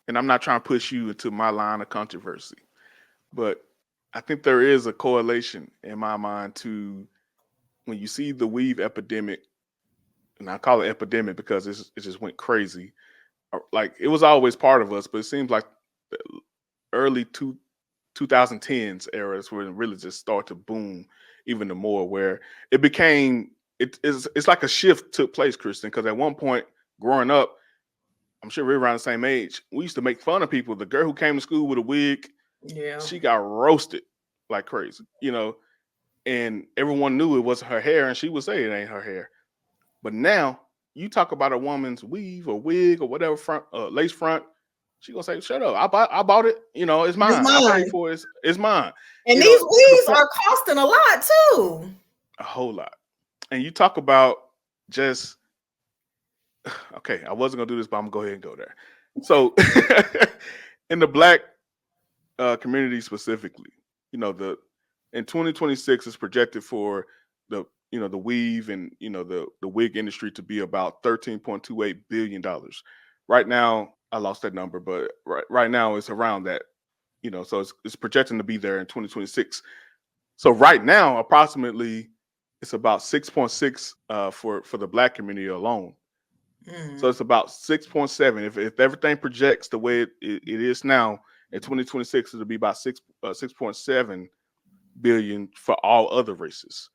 and I'm not trying to push you into my line of controversy, but I think there is a correlation in my mind to when you see the weave epidemic, and I call it epidemic because it just went crazy. Like it was always part of us, but it seems like the early 2010s era is where it really just started to boom even the more, where it became it's like a shift took place, Kristen, because at one point growing up, I'm sure we're around the same age, we used to make fun of people. The girl who came to school with a wig, Yeah. she got roasted like crazy, and everyone knew it wasn't her hair, and she would say it ain't her hair. But now you talk about a woman's weave or wig or whatever front lace front, she gonna say, "Shut up! I bought it. It's It's mine. I paid mine. for it. It's mine." And these To the weaves point, are costing a lot too. a whole lot. And you talk about just okay. I wasn't gonna do this, but I'm gonna go ahead and go there. So, in the black community specifically, the in 2026 is projected for the weave and the wig industry to be about $13.28 billion. Right now, I lost that number, but right now it's around that. So it's projecting to be there in 2026. So right now, approximately, it's about 6.6 for the black community alone. So Mm. it's about 6.7. If everything projects the way it is now in 2026, it'll be about 6.7 billion for all other races.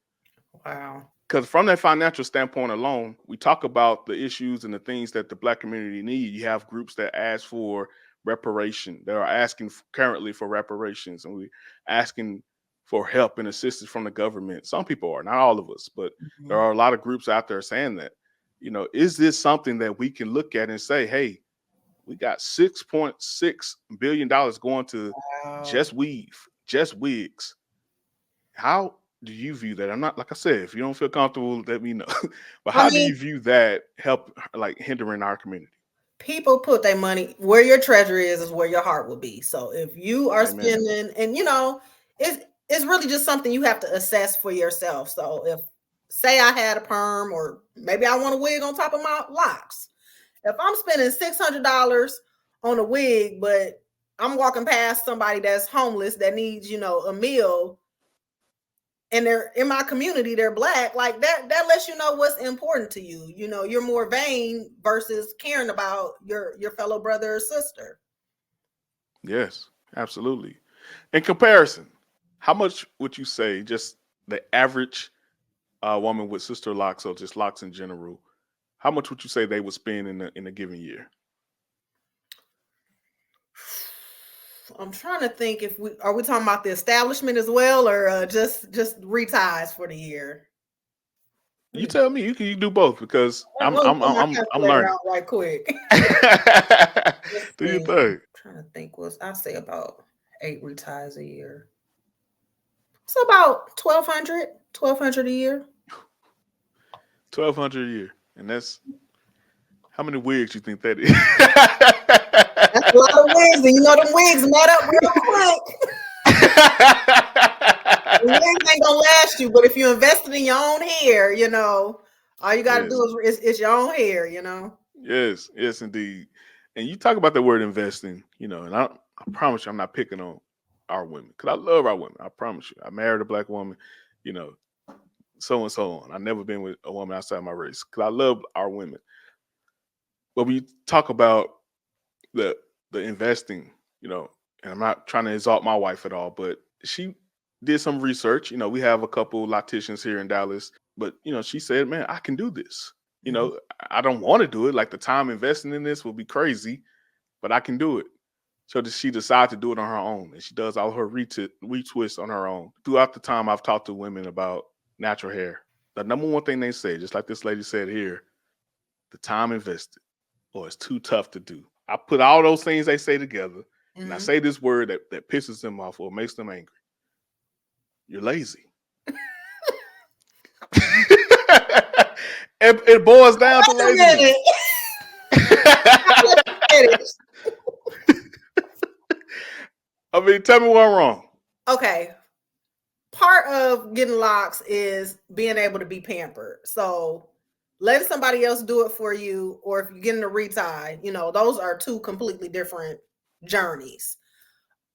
Wow. Because from that financial standpoint alone, we talk about the issues and the things that the black community need. You have groups that ask for reparation. They are asking currently for reparations, and we asking for help and assistance from the government. Some people are, not all of us, but there Mhm. are a lot of groups out there saying that. Is this something that we can look at and say, hey, we got $6.6 billion going to Wow. just weave, just wigs. How do you view that? I'm not, like I said, if you don't feel comfortable, let me know. But I how do mean, you view that help like hindering our community? people put their money where your treasure is where your heart will be. So if you are Amen. spending, and it's really just something you have to assess for yourself. So if say I had a perm, or maybe I want a wig on top of my locks. If I'm spending $600 on a wig, but I'm walking past somebody that's homeless that needs, a meal, and they're in my community, they're black, like that lets you know what's important to you. You're more vain versus caring about your fellow brother or sister. Yes, absolutely. In comparison, how much would you say just the average woman with sister locks or just locks in general? How much would you say they would spend in a given year? I'm trying to think, if we talking about the establishment as well, or just reties for the year. Let You me tell me. You can do both because let I'm me I'm pull I'm my I'm calculator learning. out right quick. Let's Do your see. thing. Trying to think, was I say about 8 reties a year? It's about 1,200 a year. 1,200 a year, and that's how many wigs you think that is? That's a lot of wigs, and them wigs met up real quick. The wigs ain't gonna last you, but if you invested in your own hair, all you got to Yes, do is it's your own hair. yes, indeed. And you talk about the word investing, and I promise you, I'm not picking on our women because I love our women. I promise you, I married a black woman, you know, so and so on. I've never been with a woman outside my race because I love our women. But when you talk about the the investing, and I'm not trying to exalt my wife at all, but she did some research. We have a couple locticians here in Dallas, but she said, "Man, I can do this. Mhm. I don't want to do it. Like the time investing in this will be crazy, but I can do it." So she decided to do it on her own, and she does all her retwists on her own. Throughout the time I've talked to women about natural hair, the number one thing they say, just like this lady said here, the time invested, or it's too tough to do. I put all those things they say together, and I Mhm. say this word that pisses them off or makes them angry. You're lazy. It boils down to Wait a minute. laziness. Let you finish. I mean, tell me what I'm wrong. Okay. Part of getting locks is being able to be pampered. So letting somebody else do it for you, or if you're getting a retie, those are two completely different journeys.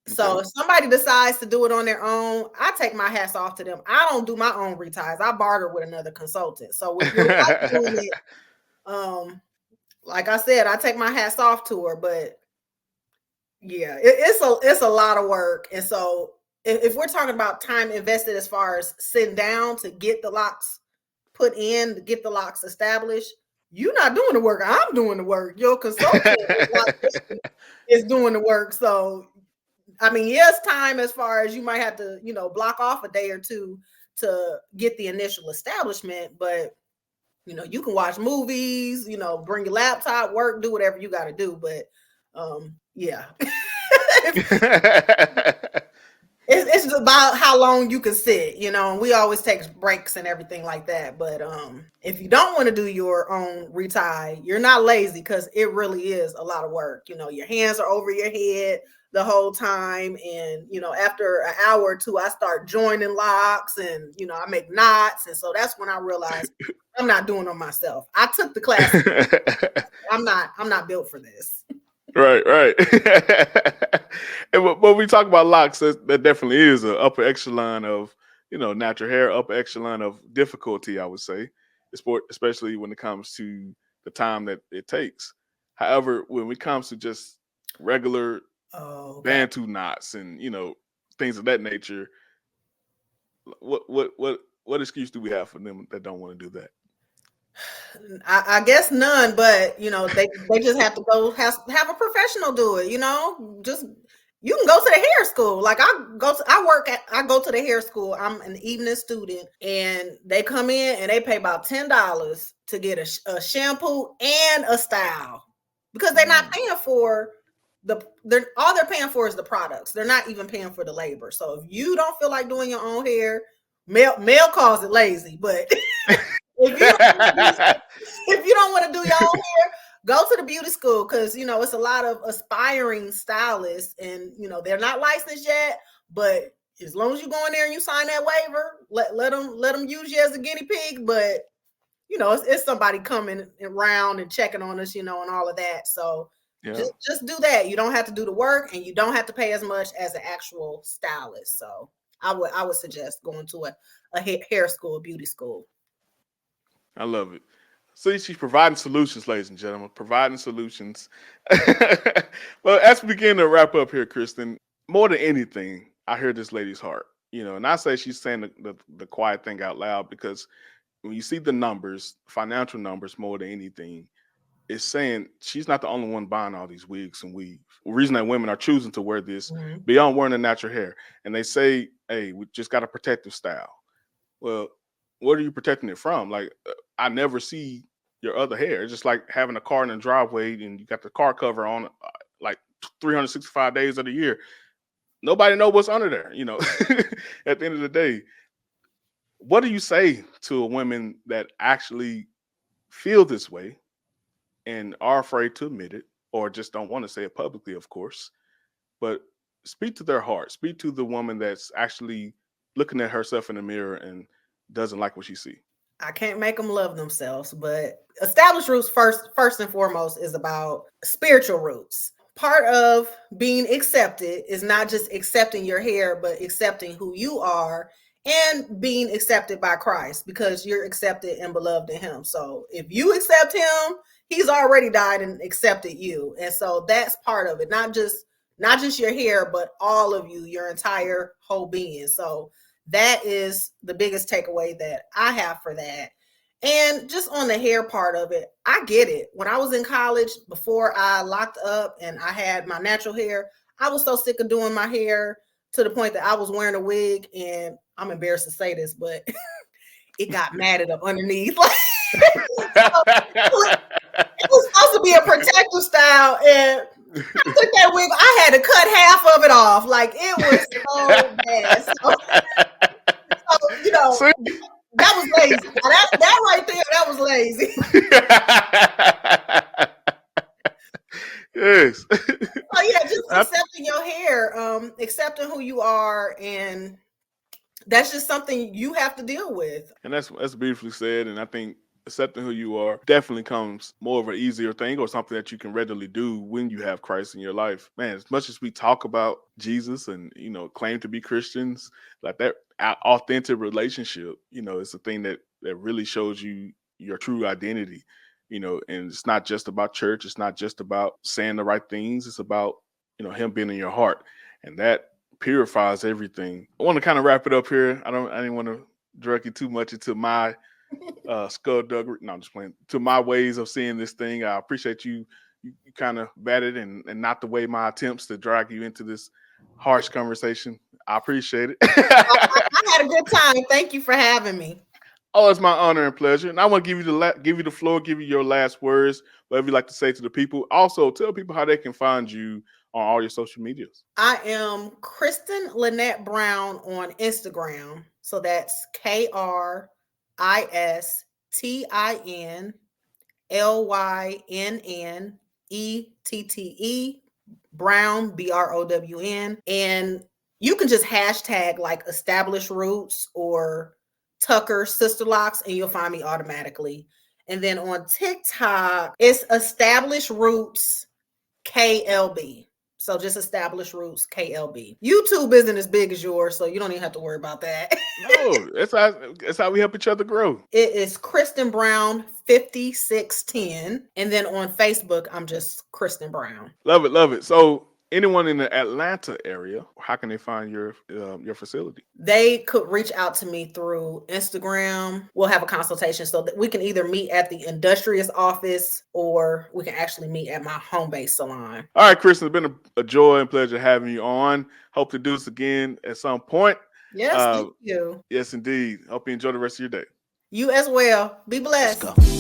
So if somebody decides to do it on their own, I take my hats off to them. I don't do my own reties. I barter with another consultant. So if you're doing it, like I said, I take my hats off to her. But yeah, it's a lot of work. And so if we're talking about time invested as far as sitting down to get the locks put in, to get the locks established, you're not doing the work. I'm doing the work. Your consultant is doing the work. So I mean, yes, time as far as you might have to, block off a day or two to get the initial establishment, but you can watch movies, bring your laptop, work, do whatever you got to do. But yeah. It's about how long you can sit, and we always take breaks and everything like that. But if you don't want to do your own retie, you're not lazy, because it really is a lot of work. Your hands are over your head the whole time. And, after an hour or two, I start joining locks and, I make knots. And so that's when I realized I'm not doing them myself. I took the class. I'm not built for this. Right. And when we talk about locks, that definitely is an upper echelon of, natural hair, upper echelon of difficulty, I would say, especially when it comes to the time that it takes. However, when it comes to just regular Bantu knots and, things of that nature, what excuse do we have for them that don't want to do that? I guess none, but they just have to go have a professional do it. Just you can go to the hair school. Like I go to the hair school. I'm an evening student, and they come in and they pay about $10 to get a shampoo and a style, because they're not paying for all they're paying for is the products. They're not even paying for the labor. So if you don't feel like doing your own hair, male calls it lazy, but if you don't want to do your own hair, go to the beauty school, because it's a lot of aspiring stylists, and they're not licensed yet. But as long as you go in there and you sign that waiver, let them use you as a guinea pig. But it's somebody coming around and checking on us, and all of that. So just do that. You don't have to do the work, and you don't have to pay as much as an actual stylist. So I would suggest going to a hair school, beauty school. I love it. See, she's providing solutions, ladies and gentlemen, providing solutions. Well, as we begin to wrap up here, Kristen, more than anything, I hear this lady's heart, and I say she's saying the quiet thing out loud, because when you see the numbers, financial numbers, more than anything, it's saying she's not the only one buying all these wigs and weaves. The reason that women are choosing to wear this beyond wearing the natural hair, and they say, hey, we just got a protective style. Well, what are you protecting it from? Like, I never see your other hair. It's just like having a car in the driveway and you got the car cover on like 365 days of the year. Nobody knows what's under there, at the end of the day. What do you say to a women that actually feel this way and are afraid to admit it, or just don't want to say it publicly, of course, but speak to their heart, speak to the woman that's actually looking at herself in the mirror and doesn't like what she see? I can't make them love themselves, but established roots first and foremost is about spiritual roots. Part of being accepted is not just accepting your hair, but accepting who you are and being accepted by Christ, because you're accepted and beloved in him. So if you accept him, he's already died and accepted you. And so that's part of it. Not just your hair, but all of you, your entire whole being. So that is the biggest takeaway that I have for that. And just on the hair part of it, I get it. When I was in college, before I locked up and I had my natural hair, I was so sick of doing my hair to the point that I was wearing a wig, and I'm embarrassed to say this, but it got matted up underneath. It was supposed to be a protective style, and I took that wig, I had to cut half of it off. Like, it was so bad. So that was lazy. That right there, that was lazy. Yes. So yeah, just accepting your hair, accepting who you are, and that's just something you have to deal with. And that's beautifully said. And I think accepting who you are definitely comes more of an easier thing, or something that you can readily do when you have Christ in your life. Man, as much as we talk about Jesus and, claim to be Christians, like that authentic relationship, it's a thing that really shows you your true identity, and it's not just about church. It's not just about saying the right things. It's about, him being in your heart, and that purifies everything. I want to kind of wrap it up here. I didn't want to direct you too much into my skullduggery. No, I'm just playing. To my ways of seeing this thing. I appreciate you kind of batted and not the way my attempts to drag you into this harsh conversation. I appreciate it. I had a good time. Thank you for having me. Oh, it's my honor and pleasure. And I want to give you the floor, give you your last words, whatever you like to say to the people. Also, tell people how they can find you on all your social medias. I am Kristen Lynette Brown on Instagram. So that's KristinLynnette Brown, BROWN. And you can just hashtag like established roots or Tucker Sisterlocks and you'll find me automatically. And then on TikTok, it's established roots KLB. So just established roots KLB. YouTube isn't as big as yours, so you don't even have to worry about that. No, that's how we help each other grow. It is Kristen Brown 5610. And then on Facebook, I'm just Kristen Brown. Love it, love it. So anyone in the Atlanta area, how can they find your facility? They could reach out to me through Instagram. We'll have a consultation so that we can either meet at the Industrious office or we can actually meet at my home-based salon. All right, Kristen, it's been a joy and pleasure having you on. Hope to do this again at some point. Yes, thank you. Yes, indeed. Hope you enjoy the rest of your day. You as well. Be blessed. Let's go.